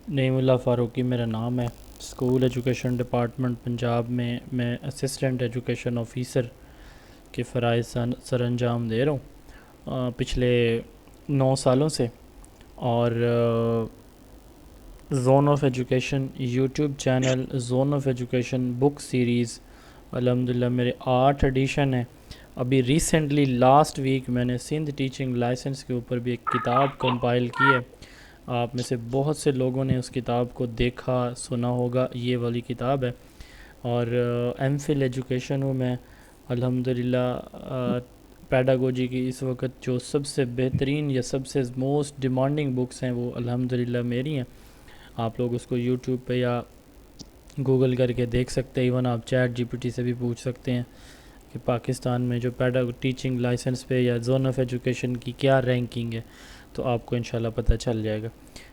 नईमुल्लाह फ़ारूकी मेरा नाम है। स्कूल एजुकेशन डिपार्टमेंट पंजाब में मैं असिस्टेंट एजुकेशन ऑफिसर के फ़राइज़ सरअंजाम दे रहा हूँ पिछले 9 सालों से। और zone of education YouTube channel, zone of education book series अल्हम्दुलिल्लाह मेरे 8 एडिशन हैं। अभी रिसेंटली लास्ट वीक मैंने सिंध टीचिंग लाइसेंस के ऊपर भी एक किताब कंपाइल की है। आप में से बहुत से लोगों ने उस किताब को देखा सुना होगा, ये वाली किताब है। और एमफिल एजुकेशन हूँ मैं अल्हम्दुलिल्लाह। पैडागोजी की इस वक्त जो सबसे बेहतरीन या सबसे मोस्ट डिमांडिंग बुक्स हैं वो अल्हम्दुलिल्लाह मेरी हैं। आप लोग उसको यूट्यूब पे या गूगल करके देख सकते हैं। इवन आप चैट जीपीटी से भी पूछ सकते हैं कि पाकिस्तान में जो टीचिंग लाइसेंस पे या जोन ऑफ एजुकेशन की क्या रैंकिंग है, तो आपको इंशाल्लाह पता चल जाएगा।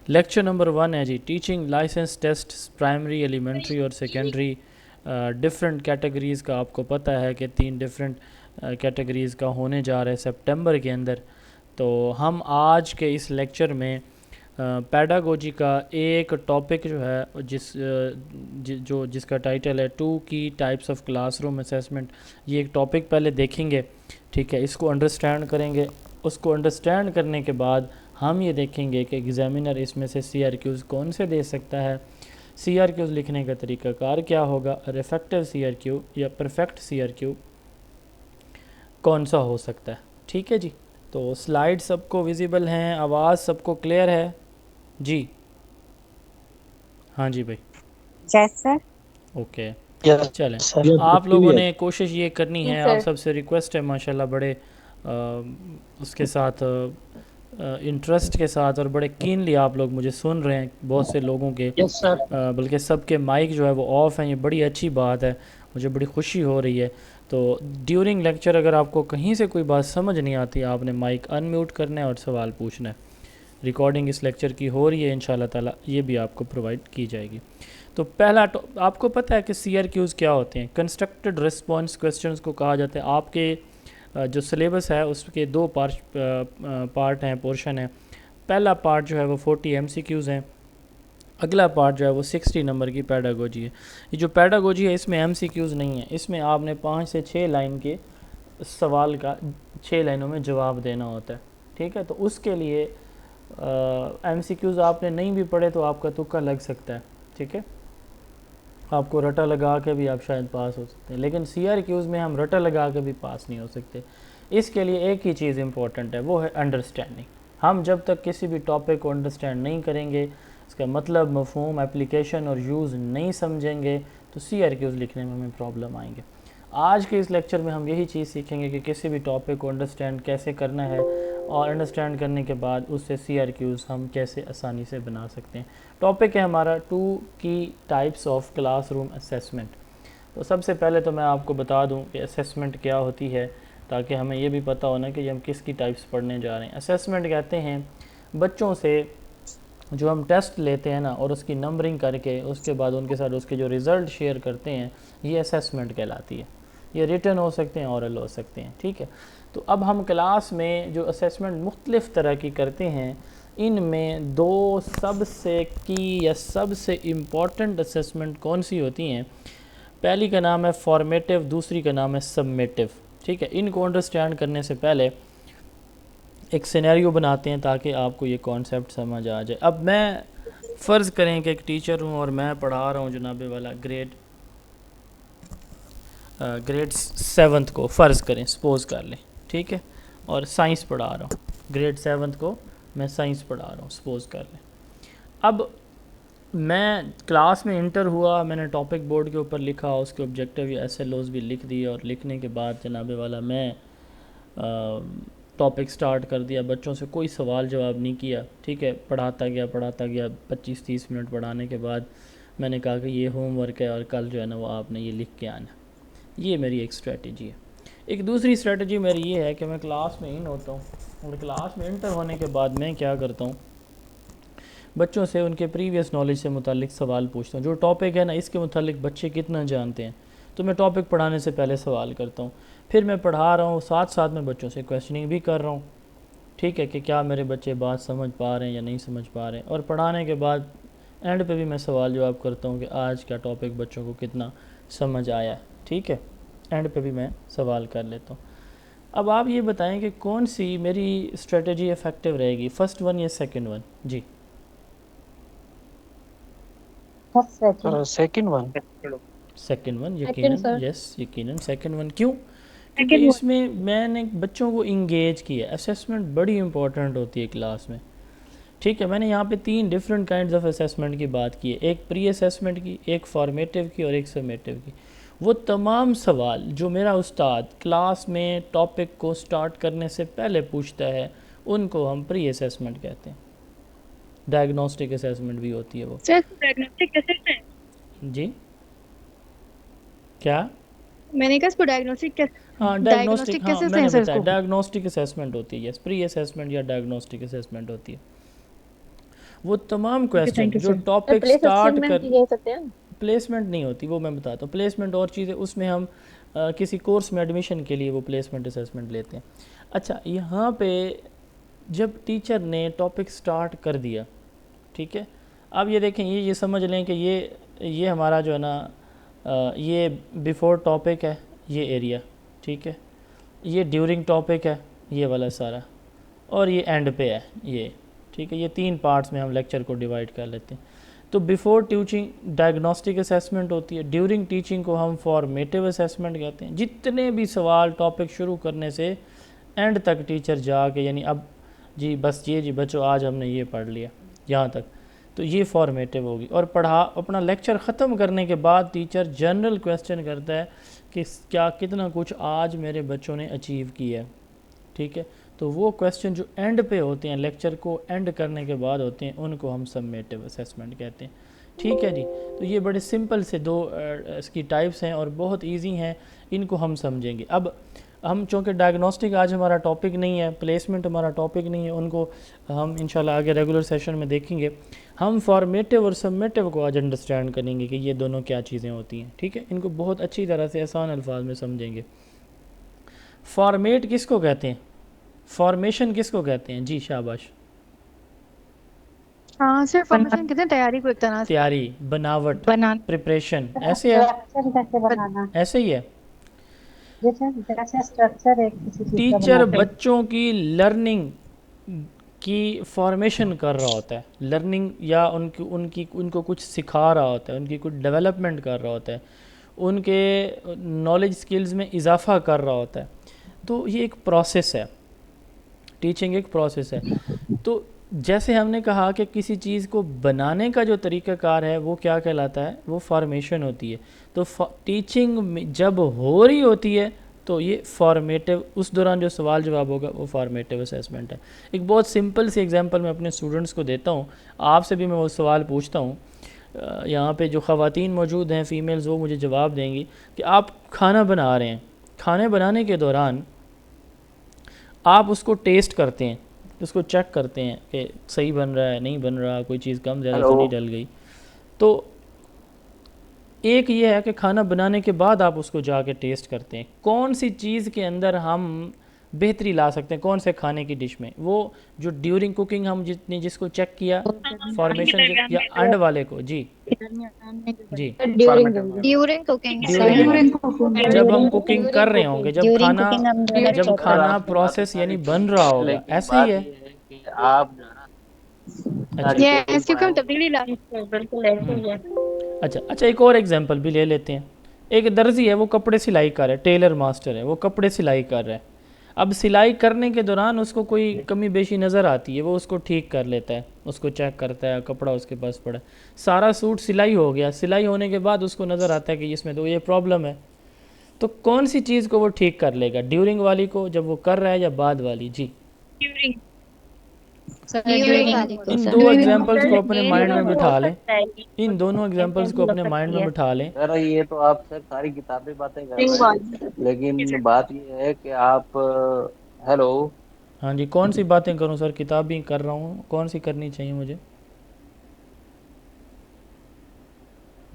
लेक्चर नंबर 1 है जी, teaching licence test primary, elementary और सेकेंडरी। डिफरेंट कैटेगरीज़ का आपको पता है कि 3 डिफरेंट कैटेगरीज़ का होने जा रहा है सितंबर के अंदर। तो हम आज के इस लेक्चर में पैडागोजी का एक टॉपिक जो है जिसका टाइटल है 2 की टाइप्स ऑफ क्लासरूम असेसमेंट, ये एक टॉपिक पहले देखेंगे। ठीक है, इसको अंडरस्टैंड करेंगे। उसको अंडरस्टैंड करने के बाद हम ये देखेंगे कि एग्ज़ामिनर इसमें से CRQs कौन से दे सकता है, CRQs लिखने का तरीक़ाकार क्या होगा, रिफेक्टिव CRQ या परफेक्ट CRQ कौन सा हो सकता है। ठीक है जी, तो स्लाइड सबको विजिबल हैं, आवाज़ सबको क्लियर है जी? हाँ जी भाई, यस सर। ओके। यस चलें, सर। आप लोगों ने कोशिश ये करनी जी है, आप सर। सबसे रिक्वेस्ट है माशाल्लाह बड़े उसके साथ इंटरेस्ट के साथ और बड़े कीनली आप लोग मुझे सुन रहे हैं। बहुत से लोगों के यस सर। बल्कि सबके माइक जो है वो ऑफ़ हैं, ये बड़ी अच्छी बात है, मुझे बड़ी खुशी हो रही है। तो ड्यूरिंग लेक्चर अगर आपको कहीं से कोई बात समझ नहीं आती, आपने माइक अनम्यूट करना है और सवाल पूछना है। रिकॉर्डिंग इस लेक्चर की हो रही है, इंशाल्लाह ताला ये भी आपको प्रोवाइड की जाएगी। तो पहला आपको पता है कि CRQs क्या होते हैं? कंस्ट्रक्टेड रिस्पॉन्स क्वेश्चंस को कहा जाता है। आपके जो सिलेबस है उसके 2 पार्ट हैं, पोर्शन है। पहला पार्ट जो है वो 40 MCQs हैं, अगला पार्ट जो है वो 60 नंबर की पैडागोजी है। ये जो पैडागोजी है इसमें MCQs नहीं है, इसमें आपने 5 से 6 लाइन के सवाल का 6 लाइनों में जवाब देना होता है। ठीक है, तो उसके लिए MCQs आपने नहीं भी पढ़े तो आपका तुक्का लग सकता है। ठीक है, आपको रटा लगा के भी आप शायद पास हो सकते हैं, लेकिन CRQs में हम रटा लगा के भी पास नहीं हो सकते। इसके लिए एक ही चीज़ इम्पॉर्टेंट है, वो है अंडरस्टैंडिंग। हम जब तक किसी भी टॉपिक को अंडरस्टैंड नहीं करेंगे, इसका मतलब मफ़हूम एप्लीकेशन और यूज़ नहीं समझेंगे, तो CRQs लिखने में हमें प्रॉब्लम आएंगे। आज के इस लेक्चर में हम यही चीज़ सीखेंगे कि किसी भी टॉपिक को अंडरस्टैंड कैसे करना है, और अंडरस्टैंड करने के बाद उससे CRQs हम कैसे आसानी से बना सकते हैं। टॉपिक है हमारा 2 की टाइप्स ऑफ क्लासरूम असेसमेंट। तो सबसे पहले तो मैं आपको बता दूं कि असेसमेंट क्या होती है, ताकि हमें ये भी पता होना कि हम किसकी टाइप्स पढ़ने जा रहे हैं। असेसमेंट कहते हैं बच्चों से जो हम टेस्ट लेते हैं ना, और उसकी नंबरिंग करके उसके बाद उनके साथ उसके जो रिज़ल्ट शेयर करते हैं, ये असेसमेंट कहलाती है। ये रिटन हो सकते हैं, औरल हो सकते हैं। ठीक है, तो अब हम क्लास में जो असेसमेंट मुख्तलिफ़ तरह की करते हैं, इनमें 2 सबसे की या सबसे इम्पॉर्टेंट असेसमेंट कौन सी होती हैं? पहली का नाम है फॉर्मेटिव, दूसरी का नाम है सबमेटिव। ठीक है, इनको अंडरस्टैंड करने से पहले एक सिनेरियो बनाते हैं ताकि आपको ये कॉन्सेप्ट समझ आ जाए। अब मैं फ़र्ज़ करें कि एक टीचर हूँ और मैं पढ़ा रहा हूँ जनाबे वाला ग्रेड 7th को, फ़र्ज़ करें, सपोज़ कर लें। ठीक है, और साइंस पढ़ा रहा हूँ, ग्रेड 7th को मैं साइंस पढ़ा रहा हूँ, सपोज़ कर लें। अब मैं क्लास में इंटर हुआ, मैंने टॉपिक बोर्ड के ऊपर लिखा, उसके ऑब्जेक्टिव या SLOs भी लिख दिए, और लिखने के बाद जनाबे वाला मैं टॉपिक स्टार्ट कर दिया, बच्चों से कोई सवाल जवाब नहीं किया। ठीक है, पढ़ाता गया 25-30 मिनट पढ़ाने के बाद मैंने कहा कि ये होमवर्क है और कल जो है ना वो आपने ये लिख के आना। ये मेरी एक स्ट्रेटजी है। एक दूसरी स्ट्रेटजी मेरी ये है कि मैं क्लास में इन होता हूँ, और क्लास में इंटर होने के बाद मैं क्या करता हूँ, बच्चों से उनके प्रीवियस नॉलेज से मुतालिक सवाल पूछता हूँ। जो टॉपिक है ना इसके मुतालिक बच्चे कितना जानते हैं, तो मैं टॉपिक पढ़ाने से पहले सवाल करता हूँ। फिर मैं पढ़ा रहा हूँ, साथ साथ में बच्चों से क्वेश्चनिंग भी कर रहा हूँ। ठीक है, कि क्या मेरे बच्चे बात समझ पा रहे हैं या नहीं समझ पा रहे हैं। और पढ़ाने के बाद एंड पे भी मैं सवाल जवाब करता हूँ कि आज का टॉपिक बच्चों को कितना समझ आया, ठीक है। एंड पे भी मैं सवाल कर लेता हूँ। अब आप ये बताएं कि कौन सी मेरी स्ट्रेटजी इफ़ेक्टिव रहेगी, फर्स्ट वन या सेकंड वन? जी, second one. Second one second यकीनन, सर। यस यकीनन सेकंड वन। क्यों? क्योंकि सेकंड वन। इसमें मैंने बच्चों को इंगेज किया। असेसमेंट बड़ी इंपॉर्टेंट होती है क्लास में, ठीक है। मैंने यहाँ पे 3 डिफरेंट काइंड्स ऑफ असेसमेंट की बात की है, एक प्री असेसमेंट की, एक फॉर्मेटिव की और एक समेटिव की। वो तमाम सवाल जो मेरा उस्ताद क्लास में टॉपिक को स्टार्ट करने से पहले पूछता है, उनको हम प्री असेसमेंट कहते हैं। डायग्नोस्टिक असेसमेंट भी होती है वो। Sir diagnostic assistant. जी, क्या? मैंने कहा इसको डायग्नोस्टिक हाँ, डायग्नोस्टिक, डायग्नोस्टिक हाँ कैसे मैंने हैं सर बताया इसको? डायग्नोस्टिक असेसमेंट होती है, यस, प्री असेसमेंट या डायग्नोस्टिक असेसमेंट होती है। वो तमाम ओके, क्वेश्चन थैंक यू जो sir. Topic place start assignment कर, भी कह सकते हैं। प्लेसमेंट नहीं होती, वो मैं बताता हूँ। प्लेसमेंट और चीज़ है, उसमें हम किसी कोर्स में एडमिशन के लिए वो प्लेसमेंट असेसमेंट लेते हैं। अच्छा, यहाँ पे जब टीचर ने टॉपिक स्टार्ट कर दिया, ठीक है, अब ये देखें, ये समझ लें कि ये हमारा जो है ना, ये बिफोर टॉपिक है, ये एरिया, ठीक है, ये ड्यूरिंग टॉपिक है, ये वाला सारा, और ये एंड पे है ये, ठीक है। ये 3 पार्ट्स में हम लेक्चर को डिवाइड कर लेते हैं। तो बिफोर टीचिंग डायग्नोस्टिक असेसमेंट होती है, ड्यूरिंग टीचिंग को हम फॉर्मेटिव असेसमेंट कहते हैं। जितने भी सवाल टॉपिक शुरू करने से एंड तक टीचर जाके, यानी अब जी बस ये जी बच्चों आज हमने ये पढ़ लिया यहाँ तक, तो ये फॉर्मेटिव होगी। और पढ़ा अपना लेक्चर ख़त्म करने के बाद टीचर जनरल क्वेश्चन करता है कि क्या कितना कुछ आज मेरे बच्चों ने अचीव किया है, ठीक है। तो वो क्वेश्चन जो एंड पे होते हैं, लेक्चर को एंड करने के बाद होते हैं, उनको हम समेटिव असेसमेंट कहते हैं, ठीक है जी। तो ये बड़े सिंपल से 2 इसकी टाइप्स हैं और बहुत इजी हैं, इनको हम समझेंगे। अब हम चूँकि डायग्नोस्टिक आज हमारा टॉपिक नहीं है, प्लेसमेंट हमारा टॉपिक नहीं है, उनको हम इंशाल्लाह आगे रेगुलर सेशन में देखेंगे। हम फॉर्मेटिव और समेटिव को आज अंडरस्टैंड करेंगे कि ये दोनों क्या चीज़ें होती हैं, ठीक है। इनको बहुत अच्छी तरह से आसान अल्फाज में समझेंगे। फॉर्मेट किसको कहते हैं? फॉर्मेशन किसको कहते हैं? जी शाबाश। हाँ सर, फॉर्मेशन कहते हैं तैयारी को एक तरह से तैयारी, बनावट, बनाना। प्रिपरेशन, ऐसे है, स्ट्रक्चर कैसे बनाना, ऐसे ही है। जैसे जैसे स्ट्रक्चर है किसी चीज का टीचर बनाते हैं। बच्चों की लर्निंग की फॉर्मेशन कर रहा होता है, लर्निंग या उनकी उनकी उनको कुछ सिखा रहा होता है, उनकी कुछ डेवलपमेंट कर रहा होता है, उनके नॉलेज स्किल्स में इजाफा कर रहा होता है। तो ये एक प्रोसेस है, टीचिंग एक प्रोसेस है। तो जैसे हमने कहा कि किसी चीज़ को बनाने का जो तरीक़ाकार है वो क्या कहलाता है, वो फॉर्मेशन होती है। तो टीचिंग जब हो रही होती है तो ये फॉर्मेटिव, उस दौरान जो सवाल जवाब होगा वो फॉर्मेटिव असेसमेंट है। एक बहुत सिंपल सी एग्जांपल मैं अपने स्टूडेंट्स को देता हूँ, आपसे भी मैं वो सवाल पूछता हूँ। यहाँ पे जो ख़वातीन मौजूद हैं, फ़ीमेल्स, वो मुझे जवाब देंगी कि आप खाना बना रहे हैं, खाने बनाने के दौरान आप उसको टेस्ट करते हैं, उसको चेक करते हैं कि सही बन रहा है, नहीं बन रहा, कोई चीज़ कम ज़्यादा तो नहीं डल गई। तो एक ये है कि खाना बनाने के बाद आप उसको जाके टेस्ट करते हैं, कौन सी चीज़ के अंदर हम बेहतरी ला सकते हैं, कौन से खाने की डिश में। वो जो ड्यूरिंग कुकिंग हम जिसको चेक किया फॉर्मेशन, या अंड वाले को, जी जी, ड्यूरिंग ड्यूरिंग कुकिंग ड्यूरिंग, जब हम कुकिंग कर रहे होंगे, जब ड्यूरिंग खाना, कुकिंग हम During जब cooking। खाना प्रोसेस यानी बन रहा होगा, लेकिन ऐसा ही बात है। ये है कि आप जो है ना अच्छा यस, क्योंकि हम तब्दीली ला बिल्कुल ऐसे ही है। अच्छा अच्छा, एक और एग्जांपल भी ले लेते हैं। एक दर्जी है, वो कपड़े सिलाई कर रहा है, टेलर मास्टर है, वो कपड़े सिलाई कर रहा है। अब सिलाई करने के दौरान उसको कोई कमी बेशी नज़र आती है, वो उसको ठीक कर लेता है, उसको चेक करता है, कपड़ा उसके पास पड़ा है, सारा सूट सिलाई हो गया। सिलाई होने के बाद उसको नज़र आता है कि इसमें तो ये प्रॉब्लम है। तो कौन सी चीज़ को वो ठीक कर लेगा, ड्यूरिंग वाली को जब वो कर रहा है, या बाद वाली? जी, ड्यूरिंग इन दो एग्जांपल्स को अपने माइंड में बिठा लें, इन दोनों एग्जांपल्स को अपने माइंड में बिठा लें। सर ये तो आप सर सारी किताबी बातें कर रहे हैं, लेकिन बात ये है कि आप हेलो हाँ जी, कौन सी बातें करूं सर, किताब भी कर रहा हूँ, कौन सी करनी चाहिए मुझे?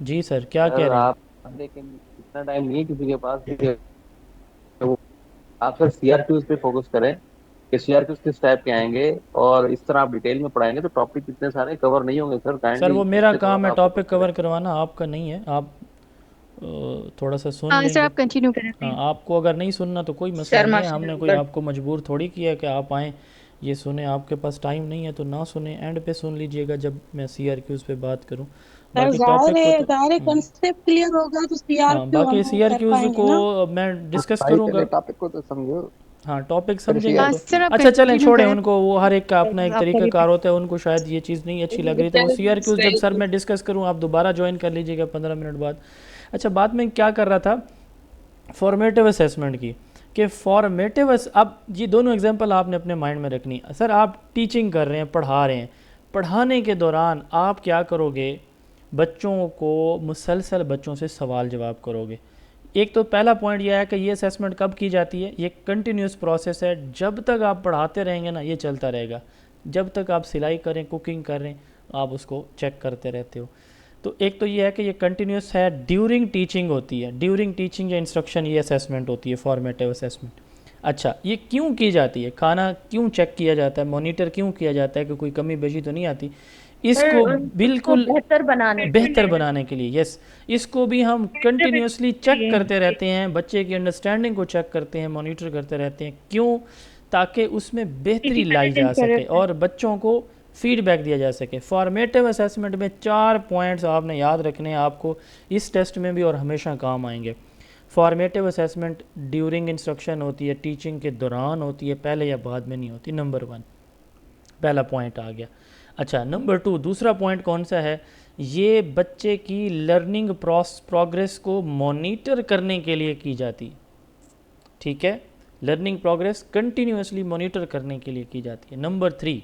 जी सर, क्या कह सर रहे हैं? आप, लेकिन इतना टाइम नहीं है किसी के पास कि वो- आप सर सीआरक्यूज पे फोकस करें। कि सीआरक्यूज किस टाइप के आएंगे, और इस तरह आप डिटेल में पढ़ाएंगे तो टॉपिक इतने सारे कवर नहीं होंगे सर। सर काइंडली वो मेरा उसके काम जवाब है आपको टॉपिक पता कवर लगे। करवाना, आपका नहीं है। आप थोड़ा सा सुन हाँ सर लेंगे। आप कंटिन्यू करें हाँ, प्लीज। आपको अगर नहीं सुनना तो कोई मसला नहीं है, हमने कोई आपको मजबूर थोड़ी किया है कि आप आएँ ये सुने। आपके पास टाइम नहीं है तो ना सुने, एंड पे सुन लीजिएगा जब मैं सीआरक्यूज़ पे बात करूँ। सर बाकी जाहिर टॉपिक को है तो जाहिर कंसेप्ट क्लियर होगा तो हाँ, सीआरक्यू बाकी हम कर सीआरक्यूज़ पाएंगे ना। को मैं डिस्कस भाई करूँगा। पहले टॉपिक को तो समझो, हाँ, टॉपिक फिर समझेंगे हाँ तो सर आप अच्छा। चलें, कंटिन्यू छोड़ें करें। उनको, वो हर एक का अपना एक आप करिए तरीक़ाकार होता है, उनको शायद ये चीज़ नहीं अच्छी लग रही तो वो सीआरक्यूज़ जब सर मैं डिस्कस करूँ आप दोबारा ज्वाइन कर लीजिएगा 15 मिनट बाद। अच्छा, बात मैं क्या कर रहा था फॉर्मेटिव असेसमेंट की, कि फॉर्मेटिव अब ये दोनों एग्जांपल आपने अपने माइंड में रखनी। सर आप टीचिंग कर रहे हैं, पढ़ा रहे हैं, पढ़ाने के दौरान आप क्या करोगे, बच्चों को मुसलसल बच्चों से सवाल जवाब करोगे। एक तो पहला पॉइंट यह है कि ये असेसमेंट कब की जाती है, ये कंटिन्यूस प्रोसेस है, जब तक आप पढ़ाते रहेंगे ना ये चलता रहेगा। जब तक आप सिलाई करें, कुकिंग कर रहे हैं, आप उसको चेक करते रहते हो। तो एक तो ये है कि ये कंटिन्यूस है, ड्यूरिंग टीचिंग होती है, ड्यूरिंग टीचिंग या इंस्ट्रक्शन ये असेसमेंट होती है, फॉर्मेटिव असेसमेंट। अच्छा, ये क्यों की जाती है, खाना क्यों चेक किया जाता है, मॉनिटर क्यों किया जाता है कि कोई कमी बेशी तो नहीं आती, इसको बिल्कुल बेहतर बनाने के लिए। यस, इसको भी हम कंटिन्यूसली चेक करते रहते हैं, बच्चे की अंडरस्टैंडिंग को चेक करते हैं, मॉनिटर करते रहते हैं। क्यों? ताकि उसमें बेहतरी लाई जा सके और बच्चों को फीडबैक दिया जा सके। फॉर्मेटिव असेसमेंट में 4 पॉइंट्स आपने याद रखने हैं, आपको इस टेस्ट में भी और हमेशा काम आएंगे। फॉर्मेटिव असेसमेंट ड्यूरिंग इंस्ट्रक्शन होती है, टीचिंग के दौरान होती है, पहले या बाद में नहीं होती। नंबर 1 पहला पॉइंट आ गया। अच्छा, नंबर 2 दूसरा पॉइंट कौन सा है, ये बच्चे की लर्निंग प्रोग्रेस को मॉनिटर करने के लिए की जाती। ठीक है, लर्निंग प्रोग्रेस कंटिन्यूसली मॉनिटर करने के लिए की जाती है। नंबर 3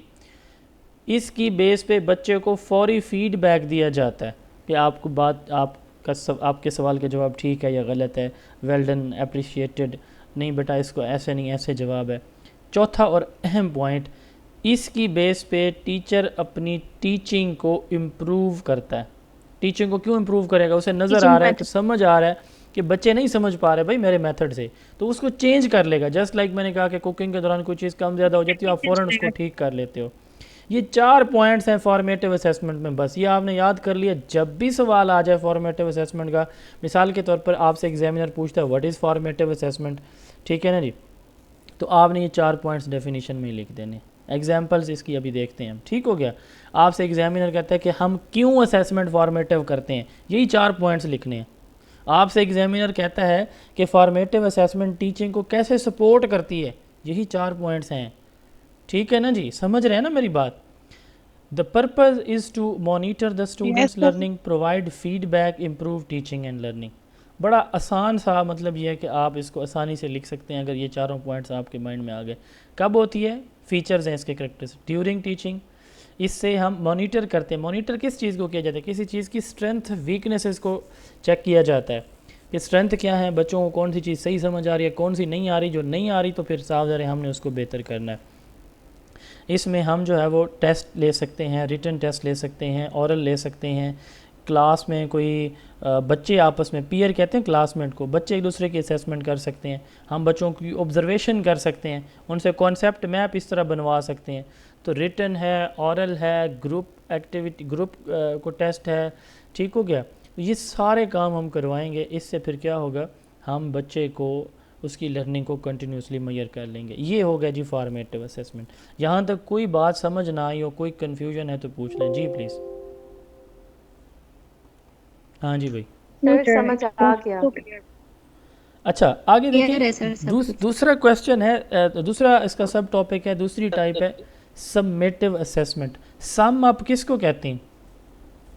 इसकी बेस पे बच्चे को फौरी फीडबैक दिया जाता है कि आपको बात आपके सवाल के जवाब ठीक है या गलत है, वेल डन, अप्रिशिएटेड, नहीं बेटा इसको ऐसे नहीं ऐसे जवाब है। चौथा और अहम पॉइंट, इसकी बेस पे टीचर अपनी टीचिंग को इम्प्रूव करता है। टीचिंग को क्यों इम्प्रूव करेगा, उसे नज़र आ रहा है कि समझ आ रहा है कि बच्चे नहीं समझ पा रहे भाई मेरे मेथड से, तो उसको चेंज कर लेगा। जस्ट लाइक मैंने कहा कि कुकिंग के दौरान कोई चीज़ कम ज़्यादा हो जाती है, आप फ़ौरन उसको ठीक कर लेते हो। ये 4 पॉइंट्स हैं फॉर्मेटिव असेसमेंट में, बस ये आपने याद कर लिया। जब भी सवाल आ जाए फॉर्मेटिव असेसमेंट का, मिसाल के तौर पर आपसे एग्जामिनर पूछता है व्हाट इज़ फॉर्मेटिव असेसमेंट, ठीक है ना जी, तो आपने ये 4 पॉइंट्स डेफिनेशन में लिख देने। एग्जाम्पल्स इसकी अभी देखते हैं हम, ठीक हो गया। आपसे एग्जामिनर कहता है कि हम क्यों असेसमेंट फॉर्मेटिव करते हैं, यही 4 पॉइंट्स लिखने हैं। आपसे एग्जामिनर कहता है कि फॉर्मेटिव असेसमेंट टीचिंग को कैसे सपोर्ट करती है, यही 4 पॉइंट्स हैं। ठीक है ना जी, समझ रहे हैं ना मेरी बात। The purpose is to monitor the students learning, provide feedback, improve teaching and learning. बड़ा आसान सा मतलब ये है कि आप इसको आसानी से लिख सकते हैं अगर ये 4 पॉइंट्स आपके माइंड में आ गए। कब होती है, फीचर्स हैं इसके करेक्टर्स, ड्यूरिंग टीचिंग, इससे हम मॉनिटर करते हैं। मॉनिटर किस चीज़ को किया जाता है, किसी चीज़ की स्ट्रेंथ वीकनेसेस को चेक किया जाता है कि स्ट्रेंथ क्या है, बच्चों को कौन सी चीज़ सही समझ आ रही है, कौन सी नहीं आ रही। जो नहीं आ रही तो फिर साफ ज़रा हमने उसको बेहतर करना है। इसमें हम जो है वो टेस्ट ले सकते हैं, रिटन टेस्ट ले सकते हैं, ऑरल ले सकते हैं। क्लास में कोई बच्चे आपस में, पीयर कहते हैं क्लासमेट को, बच्चे एक दूसरे की असेसमेंट कर सकते हैं। हम बच्चों की ऑब्जर्वेशन कर सकते हैं, उनसे कॉन्सेप्ट मैप इस तरह बनवा सकते हैं। तो रिटन है, ऑरल है, ग्रुप एक्टिविटी, ग्रुप को टेस्ट है, ठीक हो गया। तो ये सारे काम हम करवाएंगे। इससे फिर क्या होगा, हम बच्चे को उसकी लर्निंग को कंटिन्यूसली मेजर कर लेंगे। ये हो गया जी फॉर्मेटिव असेसमेंट। यहाँ तक कोई बात समझ ना आई हो, कोई कन्फ्यूजन है तो पूछ लें जी प्लीज़। हाँ जी भाई, समझ आ गया। अच्छा आगे देखिए, दूसरा क्वेश्चन है, दूसरा इसका सब टॉपिक है, दूसरी टाइप है सबमेटिव असेसमेंट। सम अप किसको कहते हैं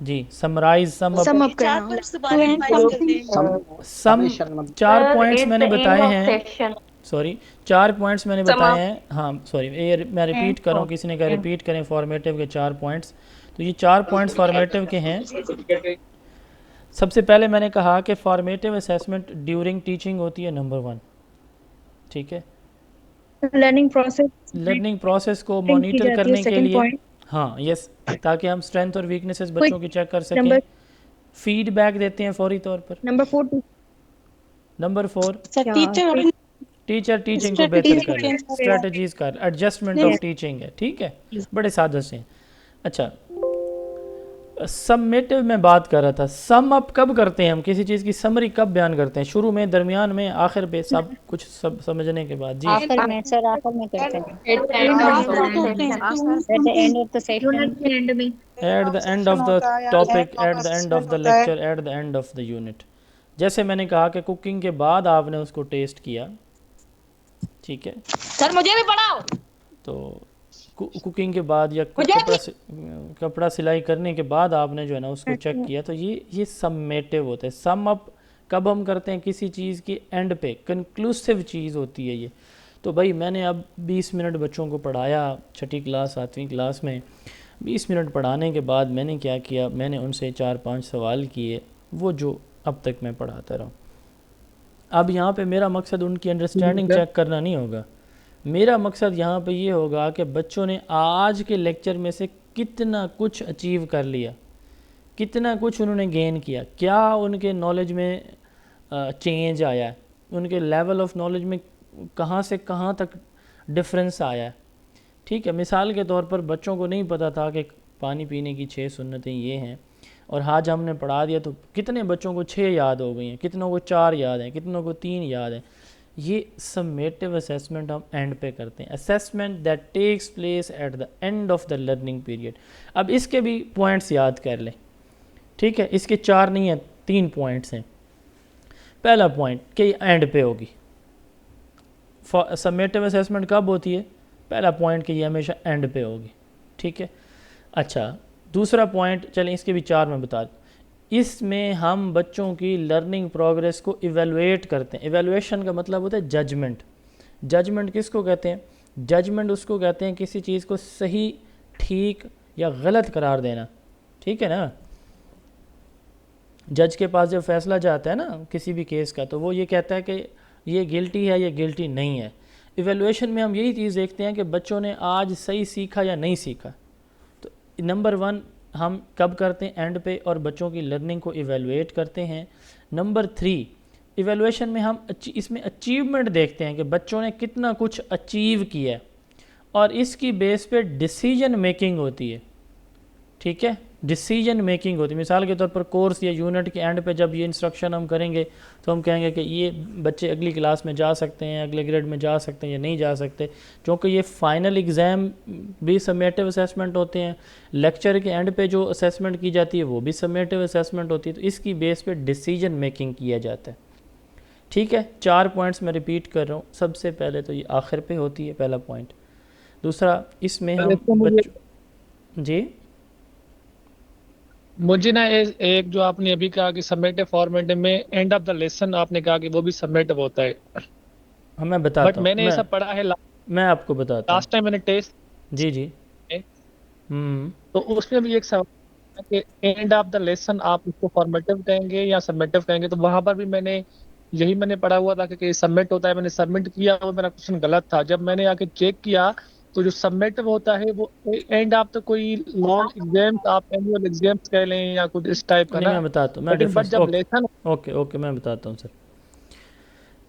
जी, summarise, sum up. Sum up करना, सम 4 पॉइंट्स मैंने बताए हैं, सॉरी 4 पॉइंट्स मैंने बताए हैं। हाँ सॉरी, ये मैं रिपीट कर रहा हूँ, किसी ने कहा रिपीट करें फॉर्मेटिव के 4 पॉइंट्स। तो ये 4 पॉइंट्स फॉर्मेटिव के हैं। सबसे पहले मैंने कहा कि फॉर्मेटिव असेसमेंट ड्यूरिंग टीचिंग होती है, नंबर 1, ठीक है। लर्निंग प्रोसेस को मॉनिटर करने के लिए, हाँ यस, ताकि हम स्ट्रेंथ और वीकनेसेस बच्चों की चेक कर सकें। फीडबैक देते हैं फौरी तौर पर। नंबर 4 टीचर टीचिंग को बेहतर कर ले, स्ट्रेटजीज कर, एडजस्टमेंट ऑफ टीचिंग है, ठीक है, बड़े सादे से हैं। अच्छा, सबमेटिव में बात कर रहा था, सम अप कब करते हैं हम, किसी चीज़ की समरी कब बयान करते हैं, शुरू में, दरमियान में, आखिर पे, सब कुछ सब समझने के बाद? जी आखिर में सर, आखिर में करते हैं, eight the and eight the end of the session, के एंड में eight the end of the topic, eight the end of the lecture, eight the end of the unit. जैसे मैंने कहा कि कुकिंग के बाद आपने उसको टेस्ट किया, ठीक है, सर मुझे भी पढ़ाओ। तो कुकिंग के बाद या कपड़ा सिलाई करने के बाद आपने जो है ना उसको चेक किया, तो ये समेटिव होता है। सम अप कब हम करते हैं, किसी चीज़ की एंड पे, कंक्लूसिव चीज़ होती है ये। तो भाई मैंने अब 20 मिनट बच्चों को पढ़ाया, 6ठी क्लास 7वीं क्लास में, 20 मिनट पढ़ाने के बाद मैंने क्या किया, मैंने उनसे 4-5 सवाल किए, वो जो अब तक मैं पढ़ाता रहा। अब यहाँ पे मेरा मकसद उनकी अंडरस्टैंडिंग चेक करना नहीं होगा, मेरा मकसद यहाँ पे ये होगा कि बच्चों ने आज के लेक्चर में से कितना कुछ अचीव कर लिया, कितना कुछ उन्होंने गेन किया, क्या उनके नॉलेज में चेंज आया है, उनके लेवल ऑफ नॉलेज में कहाँ से कहाँ तक डिफरेंस आया है, ठीक है। मिसाल के तौर पर बच्चों को नहीं पता था कि पानी पीने की 6 सुन्नतें ये हैं, और आज हमने पढ़ा दिया तो कितने बच्चों को 6 याद हो गई हैं, कितनों को 4 याद हैं, कितनों को 3 याद हैं। ये समेटिव असेसमेंट हम एंड पे करते हैं, assessment that takes place at the end of the learning period. अब इसके भी पॉइंट्स याद कर लें, ठीक है, इसके 4 नहीं है, 3 पॉइंट्स हैं। पहला पॉइंट कि एंड पे होगी, समेटिव असेसमेंट कब होती है, पहला पॉइंट कि ये हमेशा एंड पे होगी, ठीक है। अच्छा, दूसरा पॉइंट, चलें इसके भी 4 मैं बता दूँ, इसमें हम बच्चों की लर्निंग प्रोग्रेस को इवेलुएट करते हैं। इवेलुएशन का मतलब होता है जजमेंट। जजमेंट किसको कहते हैं, जजमेंट उसको कहते हैं किसी चीज़ को सही, ठीक या गलत करार देना, ठीक है ना। जज के पास जब फैसला जाता है ना किसी भी केस का, तो वो ये कहता है कि ये गिल्टी है, ये गिल्टी नहीं है। इवेलुएशन में हम यही चीज़ देखते हैं कि बच्चों ने आज सही सीखा या नहीं सीखा। तो नंबर 1 हम कब करते हैं, एंड पे, और बच्चों की लर्निंग को इवेलुएट करते हैं। नंबर 3, इवेलुएशन में हम इसमें अचीवमेंट देखते हैं कि बच्चों ने कितना कुछ अचीव किया है, और इसकी बेस पे डिसीजन मेकिंग होती है, ठीक है, डिसीजन मेकिंग होती है। मिसाल के तौर पर कोर्स या यूनिट के एंड पे जब ये इंस्ट्रक्शन हम करेंगे तो हम कहेंगे कि ये बच्चे अगली क्लास में जा सकते हैं, अगले ग्रेड में जा सकते हैं या नहीं जा सकते, क्योंकि ये फाइनल एग्ज़ाम भी समेटिव असेसमेंट होते हैं। लेक्चर के एंड पे जो असेसमेंट की जाती है वो भी समेटिव असेसमेंट होती है। तो इसकी बेस पे डिसीजन मेकिंग किया जाता है, ठीक है। 4 पॉइंट्स मैं रिपीट कर रहा हूँ। सबसे पहले तो ये आखिर पे होती है, पहला पॉइंट। दूसरा, इसमें हम बच्चों, जी मुझे ना एक जो आपने अभी कहा कि समेटिव फॉर्मेट में एंड ऑफ द लेसन आपने कहा कि वो भी समेटिव होता है, हाँ मैं बताता हूँ, मैंने ये सब पढ़ा है मैं आपको बताता हूँ। लास्ट टाइम मैंने टेस्ट, जी तो उसमें भी एक सवाल कि एंड ऑफ द लेसन आप उसको फॉर्मेटिव कहेंगे या समेटिव कहेंगे। तो वहां पर भी मैंने पढ़ा हुआ था कि सबमिट होता है, मैंने सबमिट किया, वो मेरा क्वेश्चन गलत था। जब मैंने आके चेक किया तो जो सबमिटिव होता है वो एंड ऑफ द कोई लॉन्ग एग्जाम्स, आप एनुअल एग्जाम्स कह लें या कुछ इस टाइप का ना। मैं बताता हूँ, मैं डिफरेंस ओके मैं बताता हूँ सर।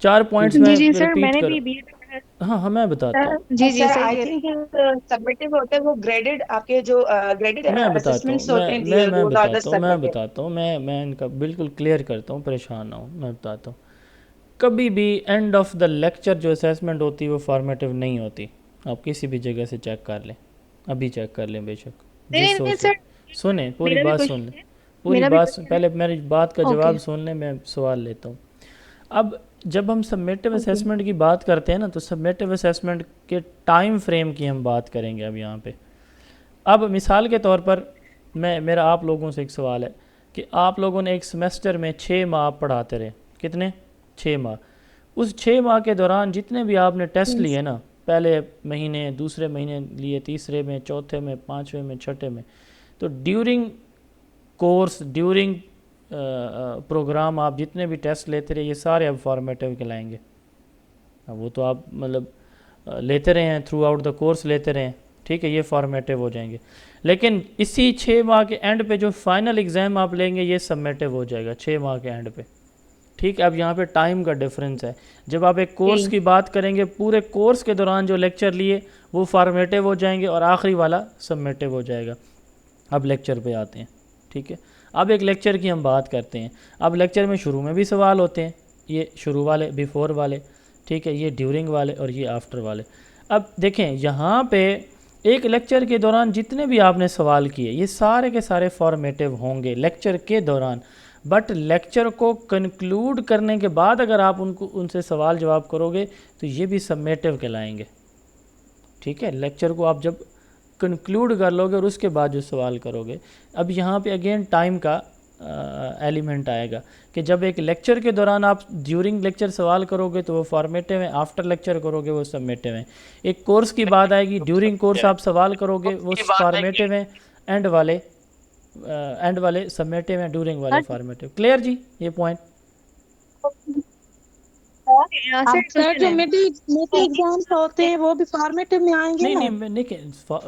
4 पॉइंट्स में जी सर, रिपीट मैंने कर, भी बीए हाँ मैं बताता हूँ, जी सर, आई थिंक सबमिटिव होते हैं वो ग्रेडेड, आपके जो ग्रेडेड मैं बताता असेसमेंट्स हूँ, होते हैं, मैं बताता हूँ, मैं इनका बिल्कुल क्लियर करता हूँ, परेशान ना हूँ, मैं बताता हूँ। कभी भी एंड ऑफ द लेक्चर जो असेसमेंट होती है वो फॉर्मेटिव नहीं होती। आप किसी भी जगह से चेक कर लें, अभी चेक कर लें बेशक। नहीं सर, सुने, पूरी बात सुन लें, पूरी बात पहले मेरी बात का जवाब सुन लें, मैं सवाल लेता हूँ। अब जब हम सबमिटिव असेसमेंट की बात करते हैं ना, तो सबमिटिव असेसमेंट के टाइम फ्रेम की हम बात करेंगे अब यहाँ पे। अब मिसाल के तौर पर मेरा आप लोगों से एक सवाल है कि आप लोगों ने एक सेमेस्टर में 6 माह पढ़ाते रहे, कितने, 6 माह। उस 6 माह के दौरान जितने भी आपने टेस्ट लिए ना, पहले महीने, दूसरे महीने लिए, तीसरे में, चौथे में, 5वें में, 6ठे में, तो ड्यूरिंग कोर्स, ड्यूरिंग प्रोग्राम आप जितने भी टेस्ट लेते रहे, ये सारे अब फॉर्मेटिव कहलाएंगे। वो तो आप मतलब लेते रहे हैं, थ्रू आउट द कोर्स लेते रहे हैं, ठीक है, ये फॉर्मेटिव हो जाएंगे। लेकिन इसी 6 माह के एंड पे जो फाइनल एग्ज़ाम आप लेंगे ये सबमेटिव हो जाएगा 6 माह के एंड पे, ठीक है। अब यहाँ पे टाइम का डिफरेंस है। जब आप एक कोर्स की बात करेंगे, पूरे कोर्स के दौरान जो लेक्चर लिए वो फॉर्मेटिव हो जाएंगे और आखिरी वाला सबमेटिव हो जाएगा। अब लेक्चर पे आते हैं, ठीक है। अब एक लेक्चर की हम बात करते हैं। अब लेक्चर में शुरू में भी सवाल होते हैं, ये शुरू वाले, बिफोर वाले, ठीक है, ये ड्यूरिंग वाले और ये आफ्टर वाले। अब देखें यहाँ पे एक लेक्चर के दौरान जितने भी आपने सवाल किए ये सारे के सारे फॉर्मेटिव होंगे लेक्चर के दौरान, बट लेक्चर को कंक्लूड करने के बाद अगर आप उनसे सवाल जवाब करोगे तो ये भी सबमेटिव कहलाएंगे, ठीक है। लेक्चर को आप जब कंक्लूड कर लोगे और उसके बाद जो सवाल करोगे, अब यहाँ पे अगेन टाइम का एलिमेंट आएगा कि जब एक लेक्चर के दौरान आप ड्यूरिंग लेक्चर सवाल करोगे तो वो फॉर्मेटिव है, आफ्टर लेक्चर करोगे वो सबमेटिव है। एक कोर्स की बात आएगी, ड्यूरिंग कोर्स आप सवाल करोगे वो फॉर्मेटिव है, एंड वाले सबमेटिव हैं, ड्यूरिंग वाले फॉर्मेटिव। क्लियर जी ये पॉइंट? सर जो मिड एग्जाम्स होते हैं वो भी फॉर्मेटिव में आएंगे ना? नहीं,